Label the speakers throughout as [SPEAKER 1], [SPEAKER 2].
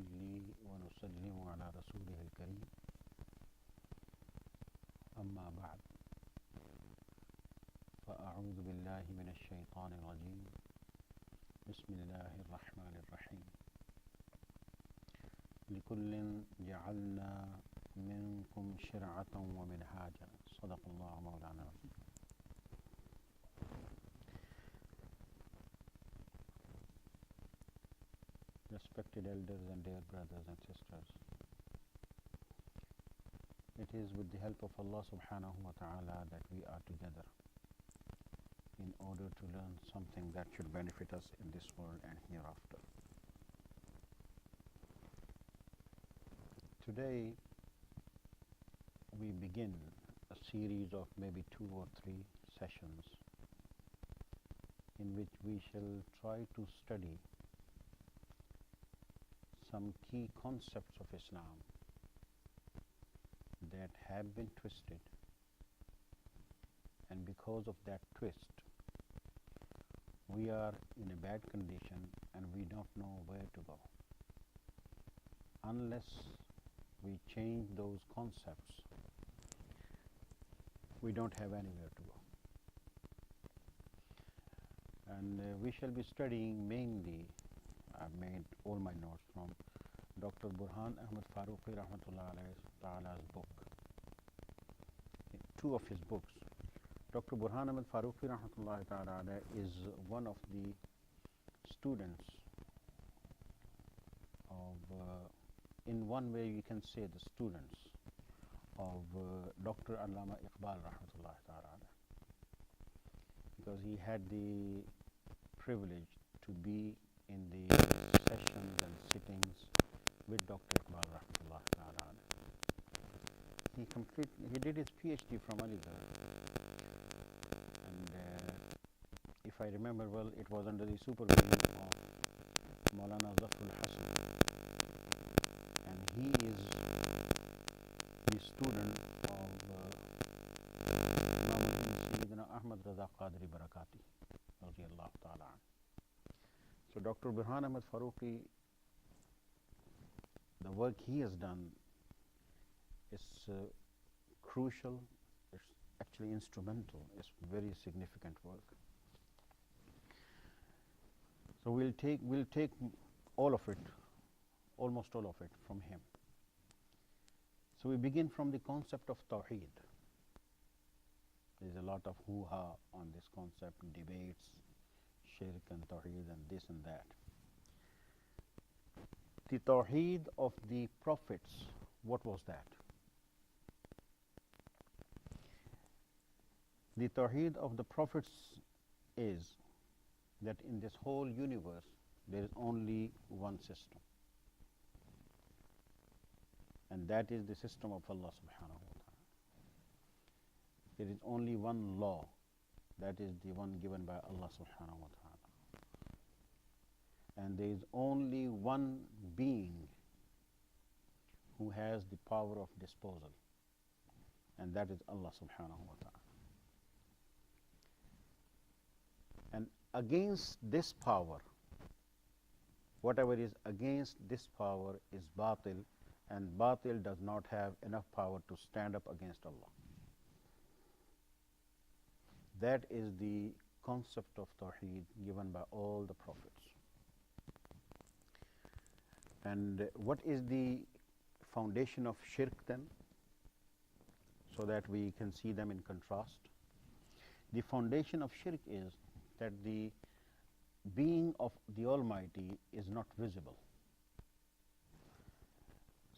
[SPEAKER 1] ونصلي ونسلم على رسوله الكريم أما بعد فأعوذ بالله من الشيطان الرجيم بسم الله الرحمن الرحيم لكل جعلنا منكم شرعة ومنهاجا صدق الله مولانا العظيم. Respected elders and dear brothers and sisters, it is with the help of Allah subhanahu wa ta'ala that we are together in order to learn something that should benefit us in this world and hereafter. Today we begin a series of maybe 2 or 3 sessions in which we shall try to study some key concepts of Islam that have been twisted, and because of that twist we are in a bad condition and we don't know where to go. Unless we change those concepts, we don't have anywhere to go. And we shall be studying mainly, I've made all my notes from Dr. Burhan Ahmad Farooqi Rahmatullah Ta'ala's book, 2 of his books. Dr. Burhan Ahmad Farooqi Rahmatullah Ta'ala is one of the students of, in one way you can say the students of Dr. Allama Iqbal Rahmatullah Ta'ala, because he had the privilege to be in the sessions and sittings with Dr. Iqbal Rahmatullah Ta'ala. He did his PhD from Aligarh, and if I remember well, it was under the supervision of Maulana Zafrul Hasan, and he is the student of Sayyidina Ahmad Raza Qadri Barakati radiyallahu ta'ala. So Dr. Burhan Ahmad Farooqi, the work he has done is crucial, it's actually instrumental, it's very significant work. So we'll take all of it, almost all of it from him. So we begin from the concept of Tawheed. There's a lot of hoo-ha on this concept, debates, shirk and Tawheed and this and that. The Tawheed of the prophets, what was that? The Tawheed of the prophets is that in this whole universe there is only one system, and that is the system of Allah subhanahu wa ta'ala. There is only one law, that is the one given by Allah subhanahu wa ta'ala. And there is only one being who has the power of disposal, and that is Allah subhanahu wa ta'ala. And against this power, whatever is against this power is batil, and batil does not have enough power to stand up against Allah. That is the concept of Tawheed given by all the prophets. And what is the foundation of shirk then, so that we can see them in contrast? The foundation of shirk is that the being of the Almighty is not visible.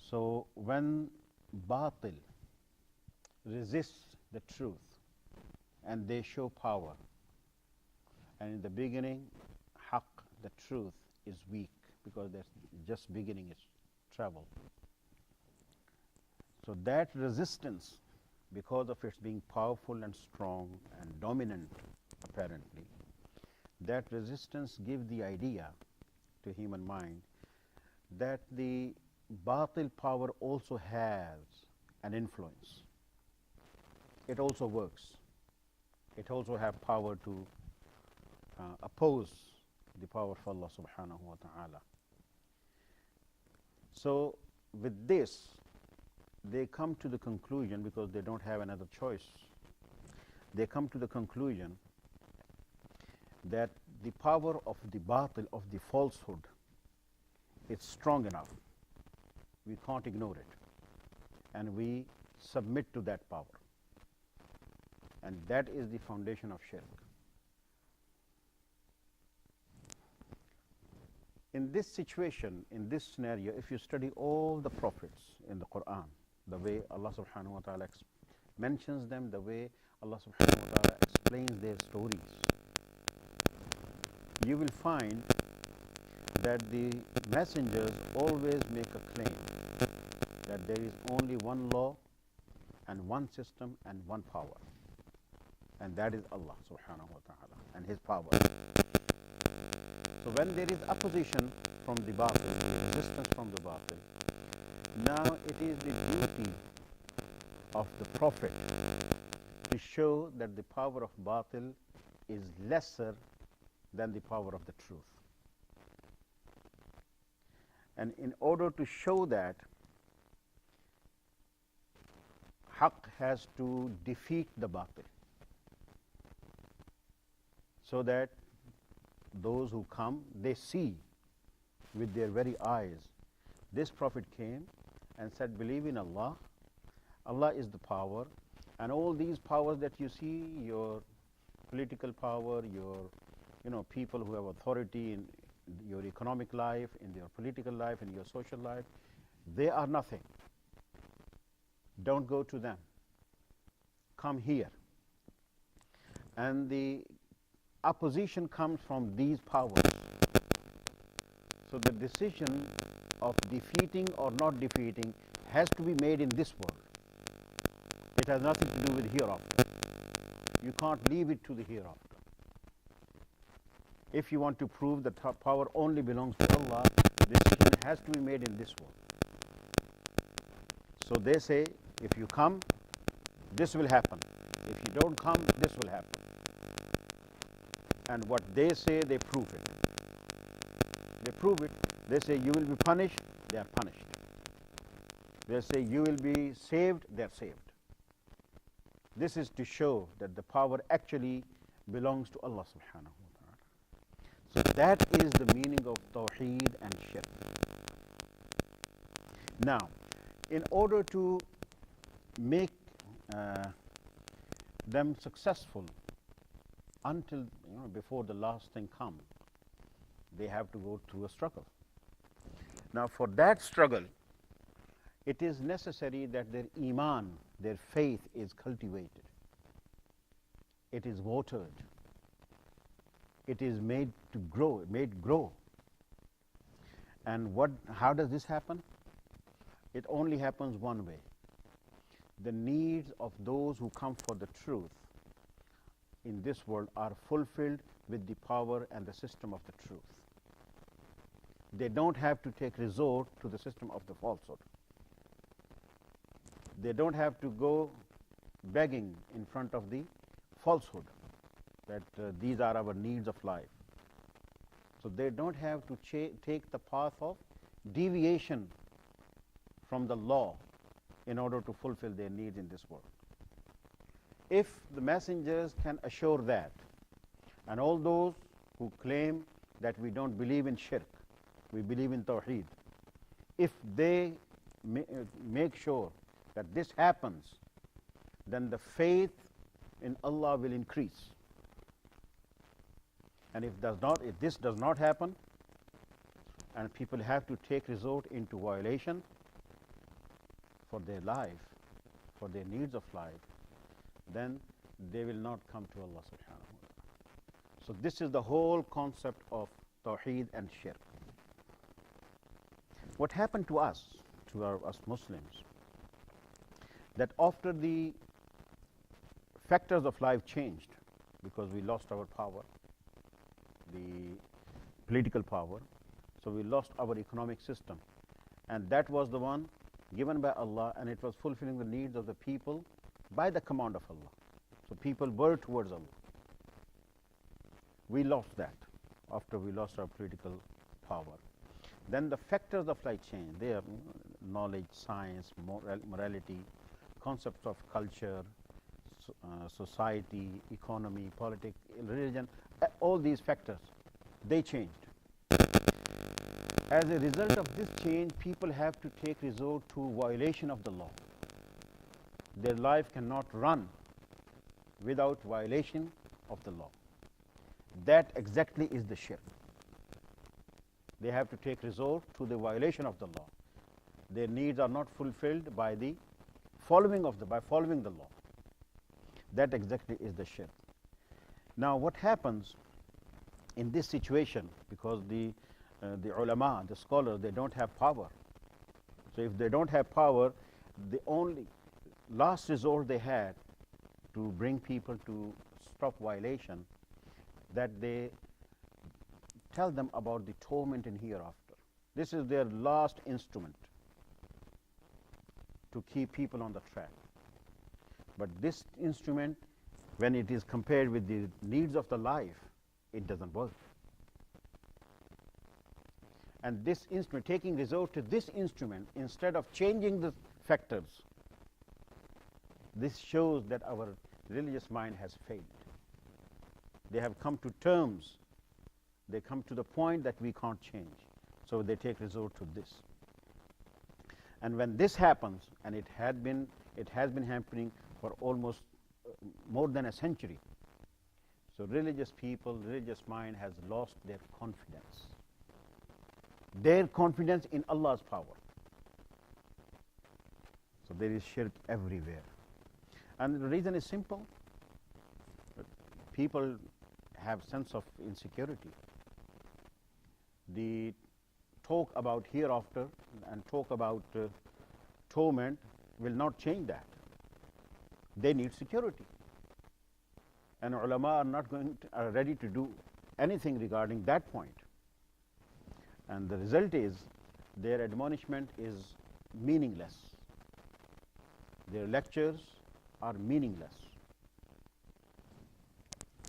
[SPEAKER 1] So when batil resists the truth and they show power, and in the beginning haqq, the truth, is weak because that's just beginning its travel. So that resistance, because of its being powerful and strong and dominant apparently, that resistance gives the idea to human mind that the batil power also has an influence. It also works. It also has power to oppose the power of Allah subhanahu wa ta'ala. So with this, they come to the conclusion, because they don't have another choice, they come to the conclusion that the power of the batil, of the falsehood, is strong enough. We can't ignore it. And we submit to that power. And that is the foundation of shirk. In this situation, in this scenario, if you study all the prophets in the Qur'an, the way Allah subhanahu wa ta'ala mentions them, the way Allah subhanahu wa ta'ala explains their stories, you will find that the messengers always make a claim that there is only one law and one system and one power, and that is Allah subhanahu wa ta'ala and His power. So when there is opposition from the batil, resistance from the batil, now it is the duty of the Prophet to show that the power of batil is lesser than the power of the truth. And in order to show that, Haqq has to defeat the batil, so that those who come, they see with their very eyes. This Prophet came and said, believe in Allah. Allah is the power, and all these powers that you see, your political power, your people who have authority in your economic life, in your political life, in your social life, they are nothing. Don't go to them. Come here. And the opposition comes from these powers. So the decision of defeating or not defeating has to be made in this world. It has nothing to do with hereafter. You can't leave it to the hereafter. If you want to prove that power only belongs to Allah, decision has to be made in this world. So they say, if you come, this will happen. If you don't come, this will happen. And what they say, they prove it. They prove it. They say you will be punished, they are punished. They say you will be saved, they are saved. This is to show that the power actually belongs to Allah subhanahu wa ta'ala. So that is the meaning of Tawheed and Shirk. Now, in order to make them successful until, before the last thing comes, they have to go through a struggle. Now, for that struggle, it is necessary that their iman, their faith is cultivated. It is watered. It is made to grow, made grow. And how does this happen? It only happens one way. The needs of those who come for the truth in this world are fulfilled with the power and the system of the truth. They don't have to take resort to the system of the falsehood. They don't have to go begging in front of the falsehood that these are our needs of life. So they don't have to take the path of deviation from the law in order to fulfill their needs in this world. If the messengers can assure that, and all those who claim that we don't believe in shirk, we believe in Tawheed, if they make sure that this happens, then the faith in Allah will increase. And if this does not happen, and people have to take resort into violation for their life, for their needs of life, then they will not come to Allah subhanahu wa ta'ala. So this is the whole concept of Tawheed and Shirk. What happened to us, us Muslims, that after the factors of life changed, because we lost our power, the political power, so we lost our economic system, and that was the one given by Allah, and it was fulfilling the needs of the people by the command of Allah. So people were towards Allah. We lost that after we lost our political power. Then the factors of life change. They are knowledge, science, morality, concepts of culture, society, economy, politics, religion, all these factors, they changed. As a result of this change, people have to take resort to violation of the law. Their life cannot run without violation of the law. That exactly is the shirk. They have to take resort to the violation of the law. Their needs are not fulfilled by the following the law. That exactly is the shirk. Now, what happens in this situation, because the ulama, the scholars, they don't have power. So if they don't have power, the only last resort they had to bring people to stop violation, that they tell them about the torment in hereafter. This is their last instrument to keep people on the track. But this instrument, when it is compared with the needs of the life, it doesn't work. And this instrument, taking resort to this instrument instead of changing the factors, this shows that our religious mind has failed. They have come to terms, they come to the point that we can't change. So they take resort to this. And when this happens, and it has been happening for almost more than a century, so religious people, religious mind has lost their confidence in Allah's power. So there is shirk everywhere. And the reason is simple. People have sense of insecurity. The talk about hereafter and talk about torment will not change that. They need security. And ulama are ready to do anything regarding that point. And the result is their admonishment is meaningless. Their lectures are meaningless.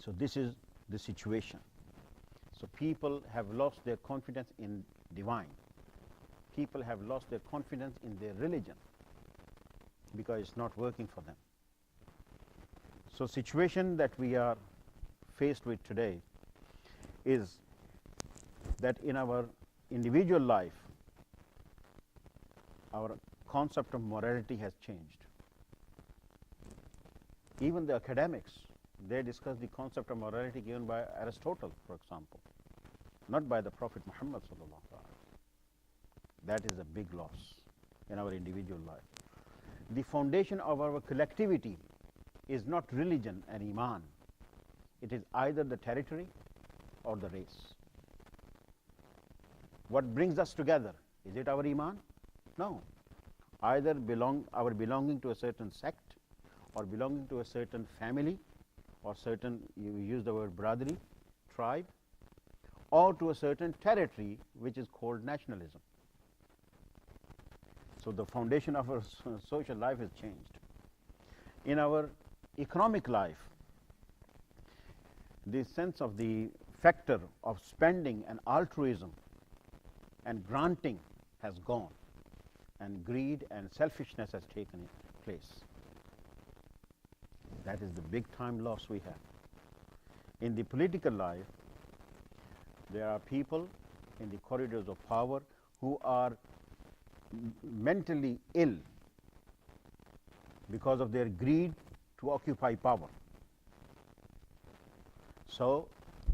[SPEAKER 1] So this is the situation. So people have lost their confidence in divine. People have lost their confidence in their religion because it's not working for them. So situation that we are faced with today is that in our individual life, our concept of morality has changed. Even the academics, they discuss the concept of morality given by Aristotle, for example, not by the Prophet Muhammad sallallahu alaihi wasallam. That is a big loss in our individual life. The foundation of our collectivity is not religion and iman. It is either the territory or the race. What brings us together? Is it our iman? No. Either our belonging to a certain sect, or belonging to a certain family, or certain, you use the word brotherly, tribe, or to a certain territory which is called nationalism. So the foundation of our social life has changed. In our economic life, the sense of the factor of spending and altruism and granting has gone, and greed and selfishness has taken place. That is the big time loss we have. In the political life, there are people in the corridors of power who are mentally ill because of their greed to occupy power. So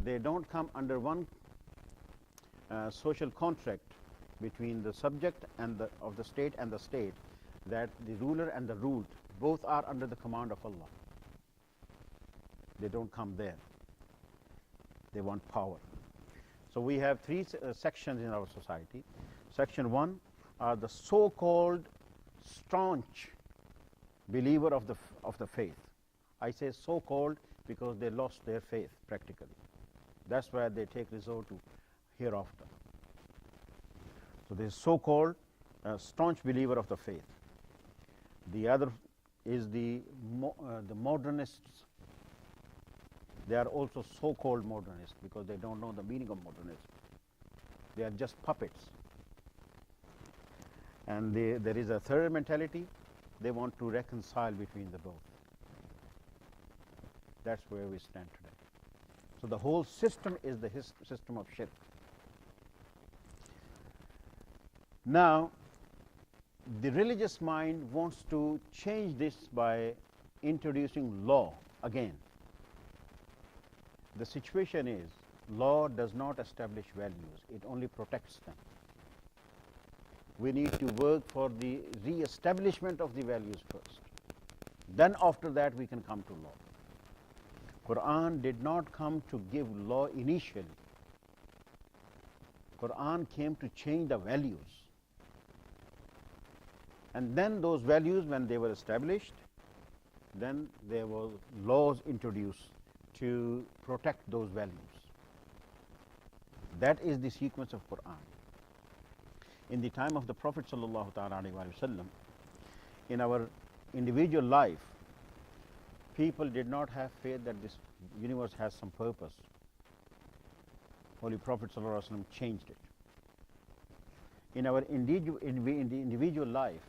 [SPEAKER 1] they don't come under one social contract between the subject and of the state and the state, that the ruler and the ruled both are under the command of Allah. They don't come there. They want power. So we have three sections in our society. Section 1 are the so-called staunch believer of the faith. I say so-called because they lost their faith practically. That's why they take resort to hereafter. So this so-called staunch believer of the faith. The other is the modernists. They are also so-called modernists because they don't know the meaning of modernism. They are just puppets. And there is a third mentality. They want to reconcile between the both. That's where we stand today. So the whole system is the system of shirk. Now, the religious mind wants to change this by introducing law again. The situation is, law does not establish values, it only protects them. We need to work for the re-establishment of the values first. Then after that we can come to law. Quran did not come to give law initially. Quran came to change the values. And then those values, when they were established, then there were laws introduced to protect those values. That is the sequence of Quran. In the time of the Prophet ﷺ, in our individual life, people did not have faith that this universe has some purpose. Holy Prophet ﷺ changed it. In our individual life,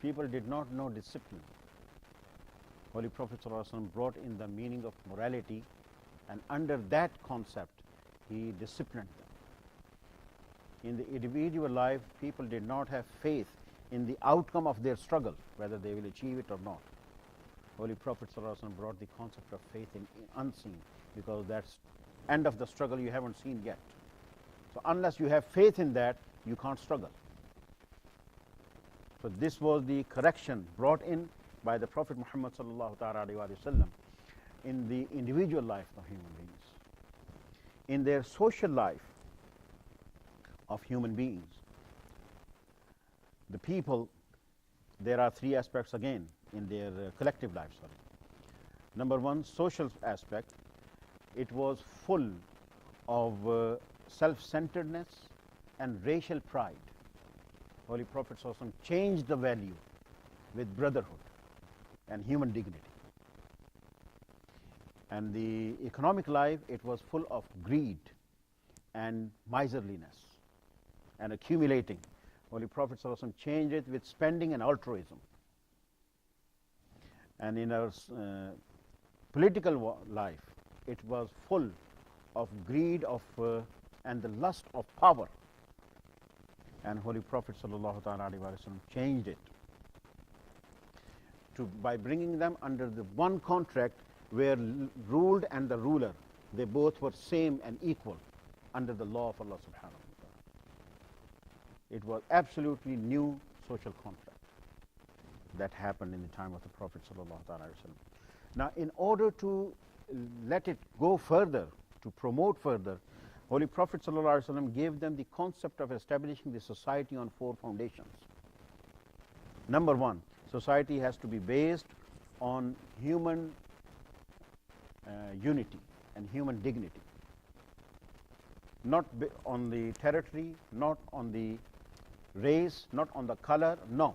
[SPEAKER 1] people did not know discipline. Holy Prophet ﷺ brought in the meaning of morality, and under that concept, he disciplined them. In the individual life, people did not have faith in the outcome of their struggle, whether they will achieve it or not. Holy Prophet ﷺ brought the concept of faith in unseen, because that's end of the struggle you haven't seen yet. So unless you have faith in that, you can't struggle. So this was the correction brought in by the Prophet Muhammad ﷺ in the individual life of human beings. In their social life of human beings, the people, there are three aspects again in their collective life. Number one, social aspect. It was full of self-centeredness and racial pride. Holy Prophet ﷺ changed the value with brotherhood and human dignity. And the economic life, it was full of greed and miserliness and accumulating. Holy Prophet ﷺ changed it with spending and altruism. And in our political life, it was full of greed and the lust of power. And Holy Prophet ﷺ changed it by bringing them under the one contract where ruled and the ruler, they both were same and equal under the law of Allah subhanahu wa ta'ala. It was absolutely new social contract that happened in the time of the Prophet sallallahu alaihi wasallam. Now, in order to let it go further, to promote further, Holy Prophet sallallahu alaihi wasallam gave them the concept of establishing the society on four foundations. Number one, society has to be based on human unity and human dignity, not on the territory, not on the race, not on the color, no.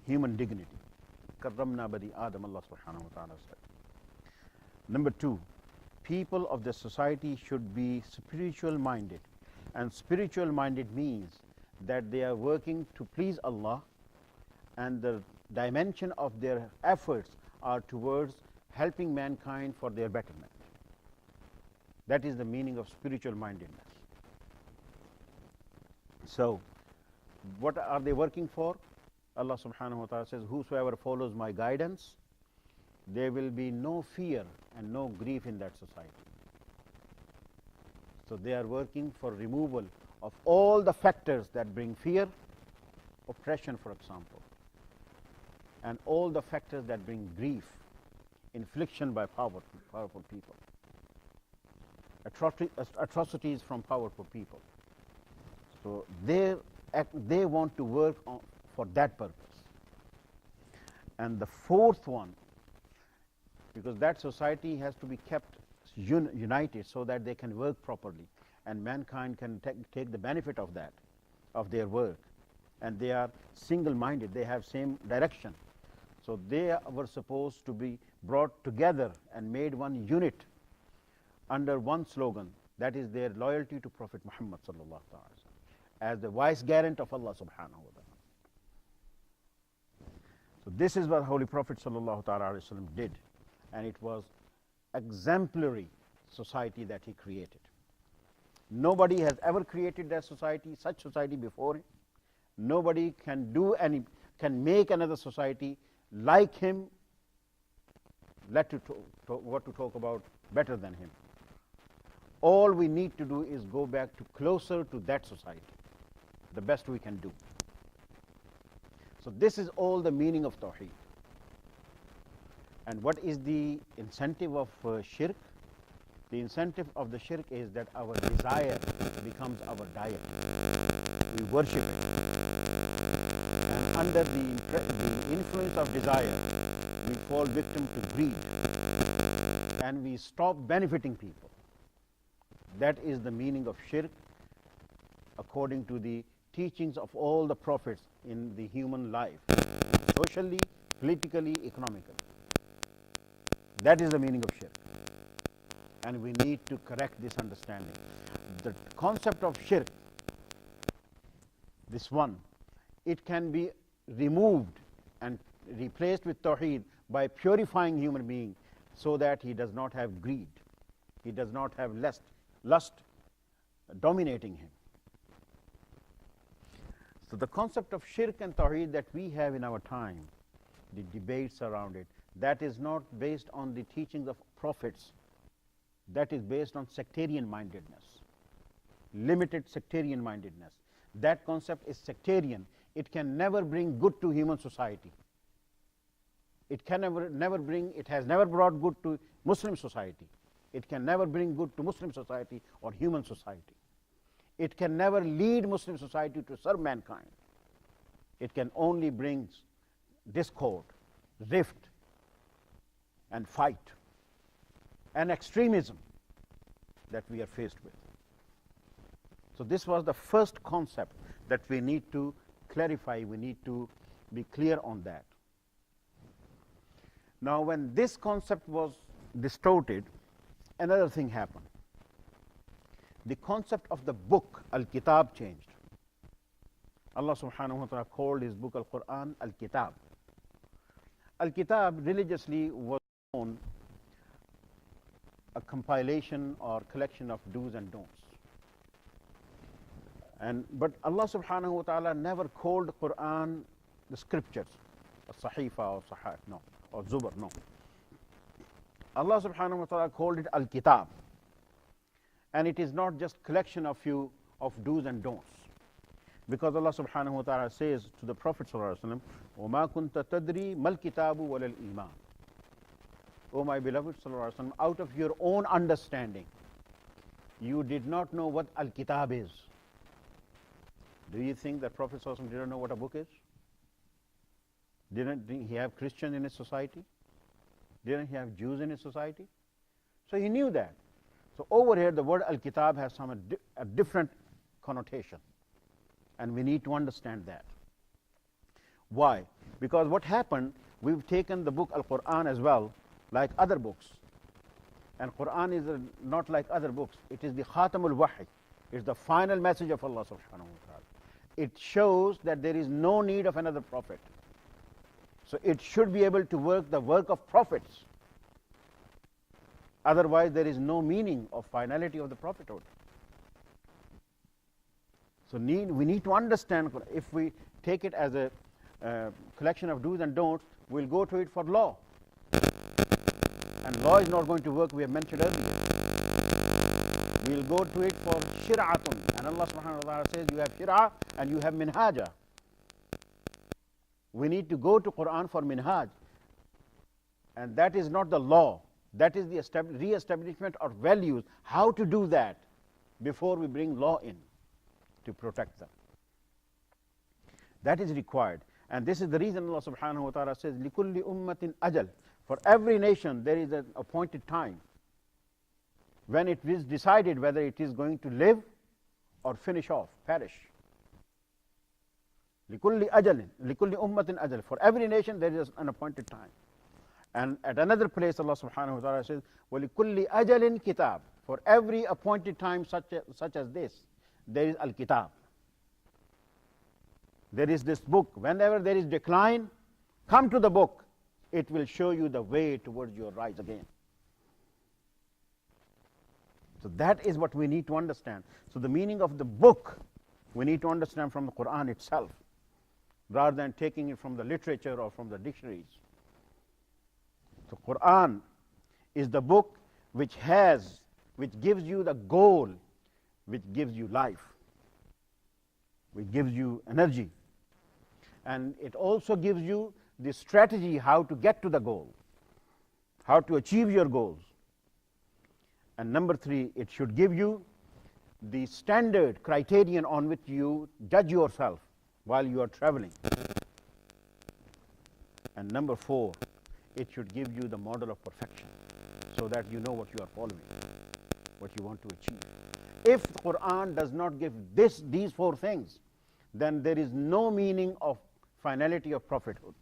[SPEAKER 1] Human dignity. Karramna bani Adam, Allah subhanahu wa ta'ala said. Number two, people of the society should be spiritual minded. And spiritual minded means that they are working to please Allah, and the dimension of their efforts are towards helping mankind for their betterment. That is the meaning of spiritual mindedness. So, what are they working for? Allah subhanahu wa ta'ala says, whosoever follows my guidance, there will be no fear and no grief in that society. So they are working for removal of all the factors that bring fear, oppression for example, and all the factors that bring grief, infliction by powerful people, atrocities from powerful people. So they want to work for that purpose. And the fourth one, because that society has to be kept united so that they can work properly and mankind can take the benefit of that, of their work, and they are single-minded, they have same direction. So they were supposed to be brought together and made one unit under one slogan, that is their loyalty to Prophet Muhammad sallallahu alaihi wasallam as the vice-gerent of Allah subhanahu wa ta'ala. So this is what Holy Prophet sallallahu ta'ala alayhi wa sallam did, and it was exemplary society that he created. Nobody has ever created that society, such society before him. Nobody can make another society like him, what to talk about better than him. All we need to do is go back to closer to that society, the best we can do. So this is all the meaning of Tawheed. And what is the incentive of shirk? The incentive of the shirk is that our desire becomes our diet. We worship it. And under the influence of desire, we fall victim to greed. And we stop benefiting people. That is the meaning of shirk according to the teachings of all the prophets in the human life, socially, politically, economically. That is the meaning of shirk. And we need to correct this understanding. The concept of shirk, this one, it can be removed and replaced with Tawheed by purifying human being so that he does not have greed. He does not have lust dominating him. So the concept of shirk and Tawheed that we have in our time, the debates around it, that is not based on the teachings of prophets. That is based on sectarian mindedness, limited sectarian mindedness. That concept is sectarian. It can never bring good to human society. It can it has never brought good to Muslim society. It can never bring good to Muslim society or human society. It can never lead Muslim society to serve mankind. It can only bring discord, rift, and fight, and extremism that we are faced with. So this was the first concept that we need to clarify, we need to be clear on that. Now when this concept was distorted, another thing happened. The concept of the book, Al-Kitab, changed. Allah subhanahu wa ta'ala called his book Al-Qur'an Al-Kitab. Al-Kitab religiously was known a compilation or collection of do's and don'ts. But Allah subhanahu wa ta'ala never called Quran the scriptures, a Sahifa or Sahih, no, or Zubur, no. Allah subhanahu wa ta'ala called it Al-Kitab. And it is not just collection of do's and don'ts. Because Allah subhanahu wa ta'ala says to the Prophet sallallahu alaihi wasallam, وَمَا كُنْتَ تَدْرِي مَا الْكِتَابُ وَلَا الْإِيمَانُ. O my beloved sallallahu alaihi wasallam, out of your own understanding, you did not know what Al-Kitab is. Do you think that Prophet sallallahu alaihi wasallam didn't know what a book is? Didn't he have Christians in his society? Didn't he have Jews in his society? So he knew that. So over here, the word Al-Kitab has a different connotation. And we need to understand that. Why? Because what happened, we've taken the book Al-Qur'an as well, like other books. And Qur'an is not like other books. It is the Khatamul Wahy. It's the final message of Allah subhanahu wa ta'ala. It shows that there is no need of another prophet. So it should be able to work the work of prophets. Otherwise, there is no meaning of finality of the prophethood. So we need to understand, if we take it as a collection of do's and don'ts, we'll go to it for law. And law is not going to work, we have mentioned earlier. We'll go to it for shir'atun. And Allah subhanahu wa ta'ala says you have shir'ah and you have minhaja. We need to go to Quran for minhaj. And that is not the law. That is the re-establishment of values. How to do that before we bring law in to protect them. That is required. And this is the reason Allah subhanahu wa ta'ala says, لِكُلِّ أُمَّةٍ أَجَلٍ. For every nation there is an appointed time when it is decided whether it is going to live or finish off, perish. لِكُلِّ أَجَلٍ لِكُلِّ أُمَّةٍ أَجَلٍ. For every nation there is an appointed time. And at another place Allah subhanahu wa ta'ala says, وَلِكُلِّ أَجَلٍ كِتَابٍ. For every appointed time such as this, there is Al-Kitab. There is this book. Whenever there is decline, come to the book. It will show you the way towards your rise again. So that is what we need to understand. So the meaning of the book, we need to understand from the Quran itself, rather than taking it from the literature or from the dictionaries. So Quran is the book which gives you the goal, which gives you life, which gives you energy. And it also gives you the strategy how to get to the goal, how to achieve your goals. And number 3, it should give you the standard criterion on which you judge yourself while you are traveling. And number 4, it should give you the model of perfection, so that you know what you are following, what you want to achieve. If the Quran does not give these 4 things, then there is no meaning of finality of prophethood.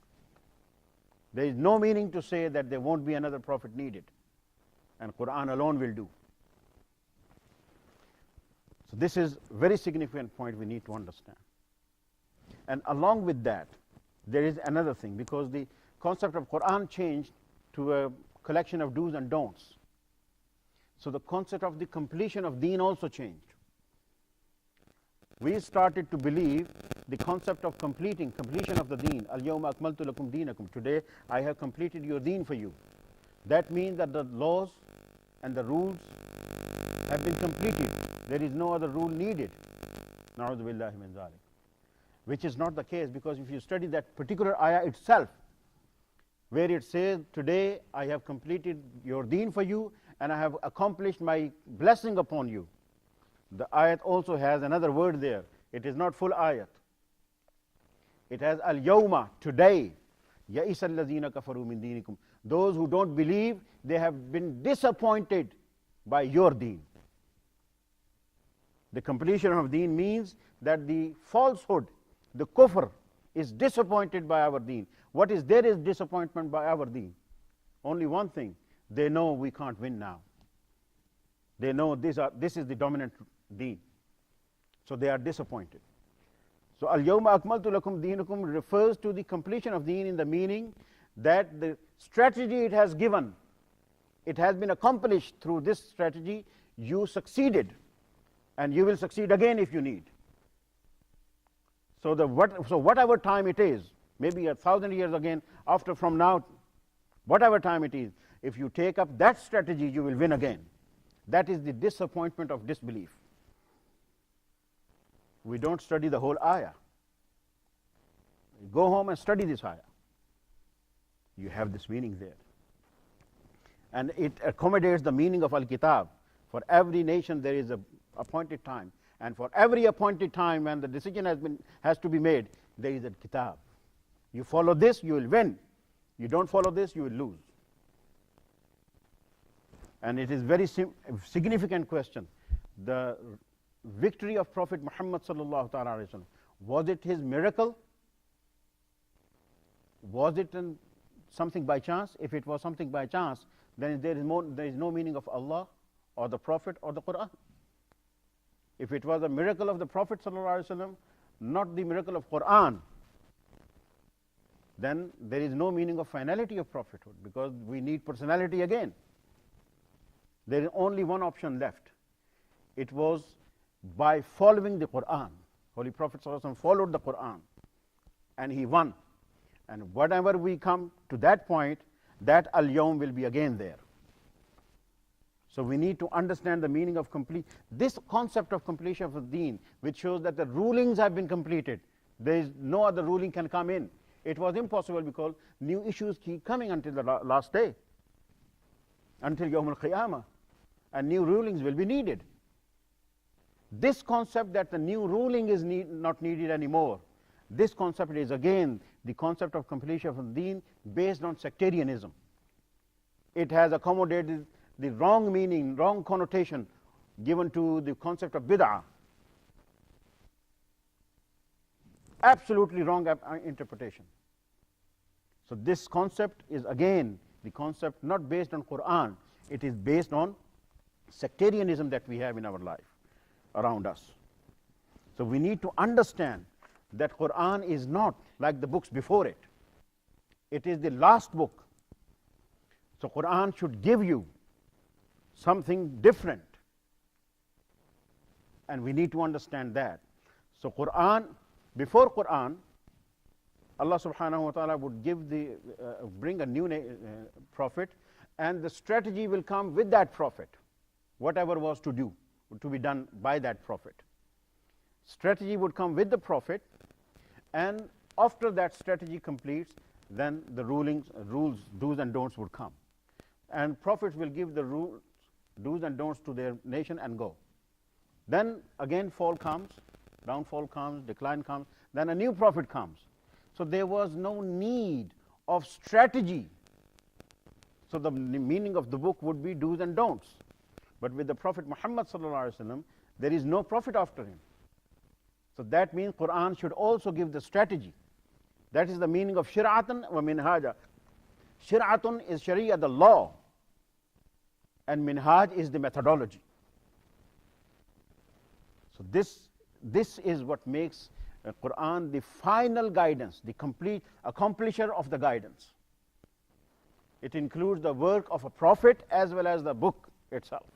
[SPEAKER 1] There is no meaning to say that there won't be another prophet needed, and Quran alone will do. So this is a very significant point we need to understand. And along with that, there is another thing, because the concept of Quran changed to a collection of do's and don'ts. So the concept of the completion of deen also changed. We started to believe the concept of completion of the deen. Al-yawma akmaltu lakum deenakum. Today I have completed your deen for you. That means that the laws and the rules have been completed. There is no other rule needed. Na'udhu billahi min zalik. Which is not the case, because if you study that particular ayah itself, where it says, today I have completed your deen for you and I have accomplished my blessing upon you. The ayat also has another word there. It is not full ayat. It has al-yawma, today. Ya'isa allazina kafaru min dinikum. Those who don't believe, they have been disappointed by your deen. The completion of deen means that the falsehood, the kufr, is disappointed by our deen. What is there is disappointment by our deen? Only one thing. They know we can't win now. They know this is the dominant deen. So they are disappointed. So al-yawma akmaltu lakum deenakum refers to the completion of deen in the meaning that the strategy it has given, it has been accomplished through this strategy. You succeeded, and you will succeed again if you need. So whatever time it is, maybe 1,000 years again, after from now, whatever time it is, if you take up that strategy, you will win again. That is the disappointment of disbelief. We don't study the whole ayah. Go home and study this ayah. You have this meaning there. And it accommodates the meaning of Al-Kitab. For every nation there is an appointed time. And for every appointed time when the decision has to be made, there is a Kitab. You follow this, you will win. You don't follow this, you will lose. And it is very significant question. The victory of Prophet Muhammad sallallahu alaihi wasallam, was it his miracle? Was it something by chance? If it was something by chance, then there is no meaning of Allah or the Prophet or the Quran. If it was a miracle of the Prophet sallallahu alaihi wasallam, not the miracle of Quran, then there is no meaning of finality of prophethood, because we need personality again. There is only one option left. It was by following the Quran. Holy Prophet sallallahu alaihi wasallam followed the Quran and he won. And whenever we come to that point, that al-yawm will be again there. So we need to understand the meaning of this concept of completion of the deen, which shows that the rulings have been completed. There is no other ruling can come in. It was impossible because new issues keep coming until the last day, until Yawm al-Qiyamah, and new rulings will be needed. This concept that the new ruling is not needed anymore, this concept is again the concept of completion of the deen based on sectarianism. It has accommodated the wrong meaning, wrong connotation given to the concept of bid'ah. Absolutely wrong interpretation. So this concept is again the concept not based on Quran, it is based on sectarianism that we have in our life around us. So we need to understand that Qur'an is not like the books before it. It is the last book. So Qur'an should give you something different. And we need to understand that. So Qur'an, before Qur'an, Allah subhanahu wa ta'ala would give bring a new prophet, and the strategy will come with that prophet, whatever was to be done by that prophet. Strategy would come with the prophet, and after that strategy completes, then the rules, do's and don'ts would come. And prophets will give the rules, do's and don'ts to their nation and go. Then again fall comes, downfall comes, decline comes, then a new prophet comes. So there was no need of strategy. So the meaning of the book would be do's and don'ts. But with the Prophet Muhammad sallallahu alaihi wasallam, there is no prophet after him. So that means Qur'an should also give the strategy. That is the meaning of shir'atan wa minhaja. Shir'atun is sharia, the law, and minhaj is the methodology. So this is what makes Qur'an the final guidance, the complete accomplisher of the guidance. It includes the work of a prophet as well as the book itself.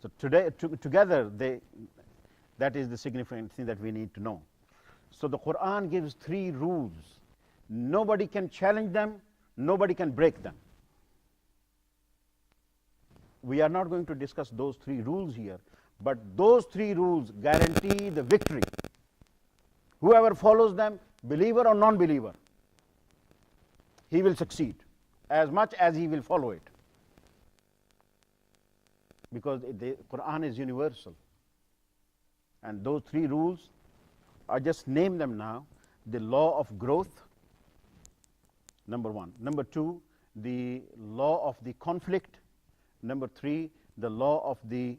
[SPEAKER 1] So together, that is the significant thing that we need to know. So the Qur'an gives 3 rules. Nobody can challenge them, nobody can break them. We are not going to discuss those 3 rules here, but those 3 rules guarantee the victory. Whoever follows them, believer or non-believer, he will succeed as much as he will follow it. Because the Qur'an is universal. And those 3 rules, I just name them now. The law of growth, number 1. Number 2, the law of the conflict. Number 3, the law of the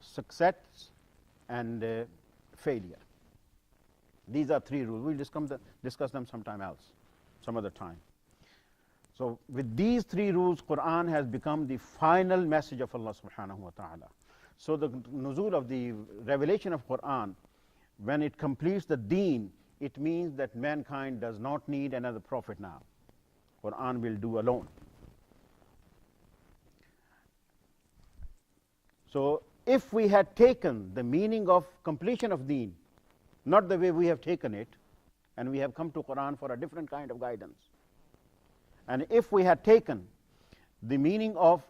[SPEAKER 1] success and failure. These are 3 rules. We'll discuss them sometime else, some other time. So with these 3 rules, Qur'an has become the final message of Allah subhanahu wa ta'ala. So the nuzul of the revelation of Qur'an, when it completes the deen, it means that mankind does not need another prophet now. Qur'an will do alone. So if we had taken the meaning of completion of deen, not the way we have taken it, and we have come to Qur'an for a different kind of guidance, and if we had taken the meaning of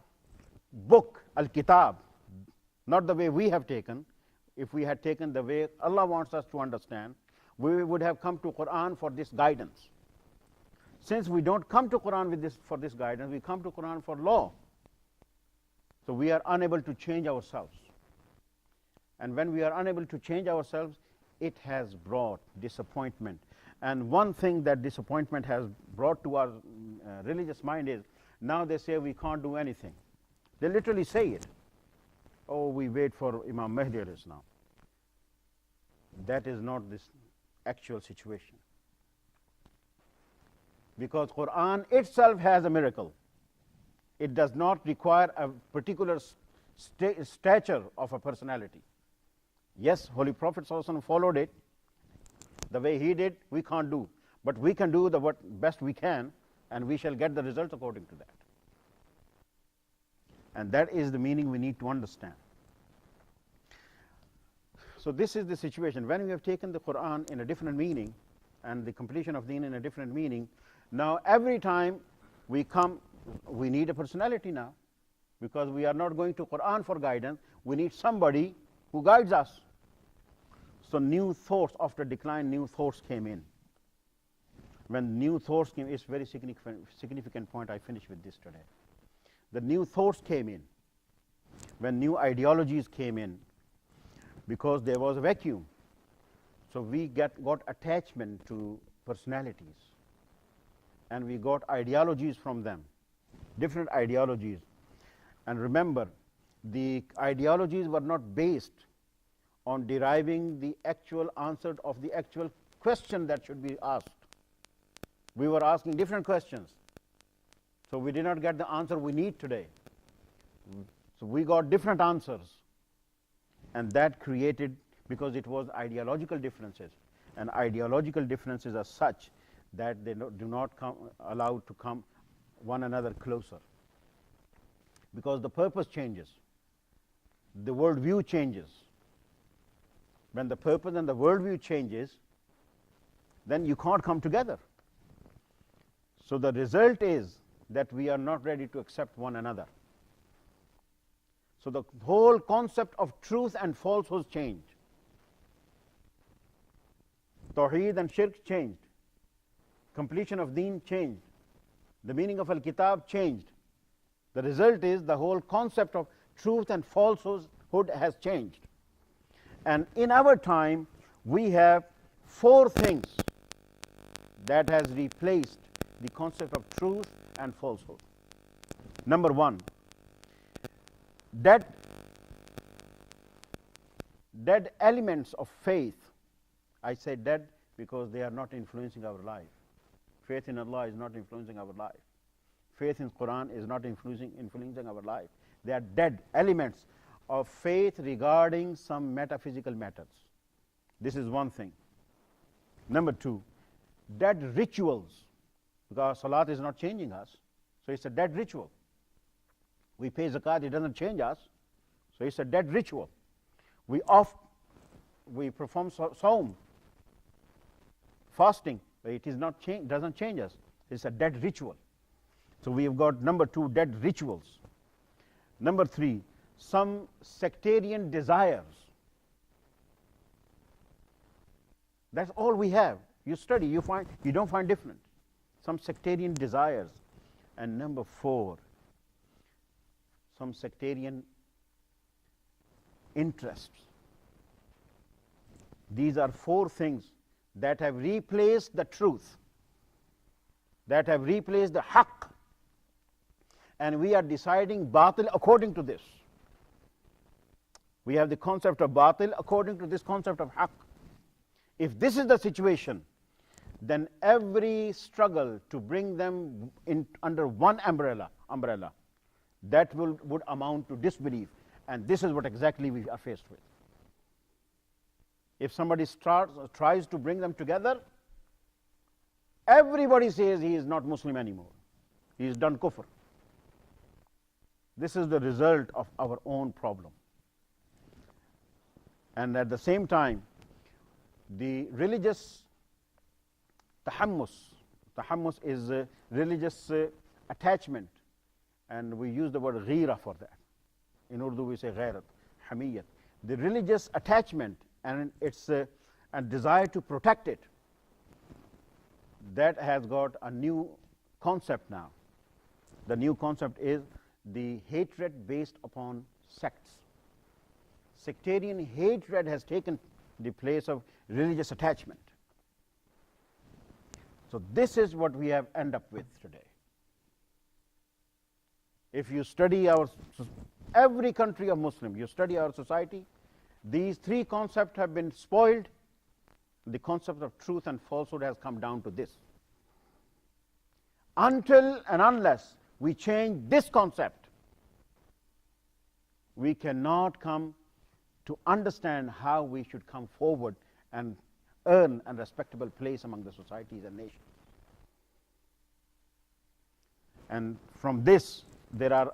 [SPEAKER 1] book, al-kitab, not the way we have taken, if we had taken the way Allah wants us to understand, we would have come to Qur'an for this guidance. Since we don't come to Qur'an for this guidance, we come to Qur'an for law. So we are unable to change ourselves. And when we are unable to change ourselves, it has brought disappointment. And one thing that disappointment has brought to our religious mind is, now they say we can't do anything. They literally say it. Oh, we wait for Imam Mahdi now. That is not this actual situation. Because Qur'an itself has a miracle. It does not require a particular stature of a personality. Yes, Holy Prophet ﷺ followed it. The way he did, we can't do. But we can do what best we can, and we shall get the results according to that. And that is the meaning we need to understand. So this is the situation. When we have taken the Qur'an in a different meaning, and the completion of deen in a different meaning, now every time we come, we need a personality now. Because we are not going to Qur'an for guidance, we need somebody who guides us. So new thoughts, after decline, new thoughts came in. When new thoughts came, it's a very significant point. I finish with this today. The new thoughts came in. When new ideologies came in, because there was a vacuum. So we got attachment to personalities. And we got ideologies from them, different ideologies. And remember, the ideologies were not based on deriving the actual answer of the actual question that should be asked. We were asking different questions. So we did not get the answer we need today. So we got different answers. And that created because it was ideological differences, and ideological differences are such that they do not come allowed to come one another closer, because the purpose changes, the worldview changes. When the purpose and the worldview changes, then you can't come together. So the result is that we are not ready to accept one another. So the whole concept of truth and falsehood changed. Tawheed and shirk changed. Completion of deen changed. The meaning of al-kitab changed. The result is the whole concept of truth and falsehood has changed. And in our time, we have 4 things that has replaced the concept of truth and falsehood. Number 1, dead elements of faith. I say dead because they are not influencing our life. Faith in Allah is not influencing our life. Faith in Quran is not influencing our life. They are dead elements of faith regarding some metaphysical matters. This is one thing. Number 2, dead rituals, because Salat is not changing us, so it's a dead ritual. We pay zakat, it doesn't change us, so it's a dead ritual. We perform saum, fasting, but it is not doesn't change us. It's a dead ritual. So we have got number 2, dead rituals. Number 3, some sectarian desires. That's all we have. You study, you don't find different. Some sectarian desires. And number 4, some sectarian interests. These are 4 things that have replaced the truth, that have replaced the haqq, and we are deciding batil according to this. We have the concept of batil according to this concept of haqq. If this is the situation, then every struggle to bring them in under one umbrella that would amount to disbelief, and this is what exactly we are faced with. If somebody tries to bring them together, everybody says he is not Muslim anymore. He has done kufr. This is the result of our own problem. And at the same time, the religious tahammus is a religious attachment, and we use the word ghira for that. In Urdu we say ghairat, hamiyat. The religious attachment and its a desire to protect it, that has got a new concept now. The new concept is the hatred based upon sects. Sectarian hatred has taken the place of religious attachment. So this is what we have end up with today. If you study every country of Muslim, you study our society, these 3 concepts have been spoiled. The concept of truth and falsehood has come down to this. Until and unless we change this concept, we cannot come to understand how we should come forward and earn a respectable place among the societies and nations. And from this, there are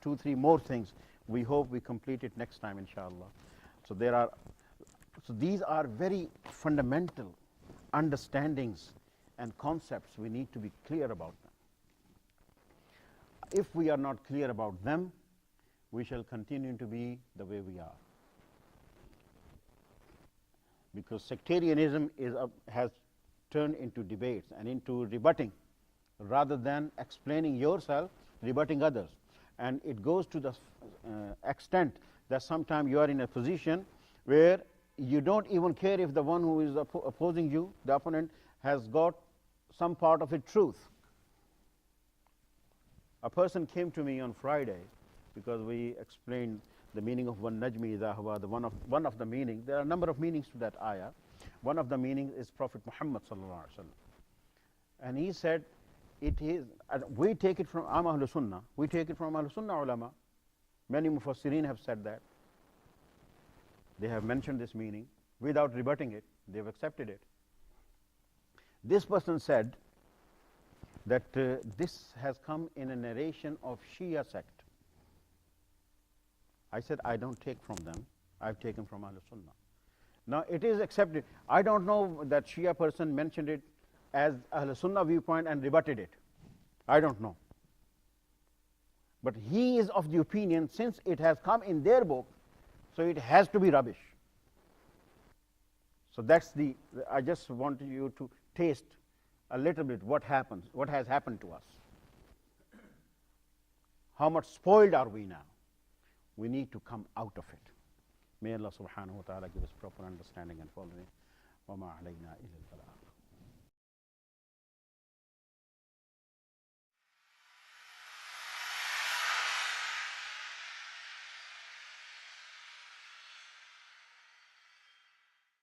[SPEAKER 1] 2, 3 more things. We hope we complete it next time, inshallah. So these are very fundamental understandings and concepts. We need to be clear about them. If we are not clear about them, we shall continue to be the way we are. Because sectarianism has turned into debates and into rebutting, rather than explaining yourself, rebutting others. And it goes to the extent that sometimes you are in a position where you don't even care if the one who is opposing you, the opponent, has got some part of it truth. A person came to me on Friday, because we explained the meaning of one najmi idha hawa, one of the meaning. There are a number of meanings to that ayah. One of the meanings is Prophet Muhammad sallallahu alaihi wasallam, and he said, it is. We take it from Ahlul Sunnah. We take it from Ahlul Sunnah ulama. Many mufassirin have said that. They have mentioned this meaning without rebutting it. They have accepted it. This person said that this has come in a narration of Shia sect. I said, I don't take from them. I've taken from Ahl Sunnah. Now, it is accepted. I don't know that Shia person mentioned it as Ahl Sunnah viewpoint and rebutted it. I don't know. But he is of the opinion, since it has come in their book, so it has to be rubbish. So that's the, I just want you to taste a little bit what happens, what has happened to us. How much spoiled are we now? We need to come out of it. May Allah subhanahu wa ta'ala give us proper understanding and following. وَمَا عَلَيْنَا إِلَّا الْبَلَاغُ.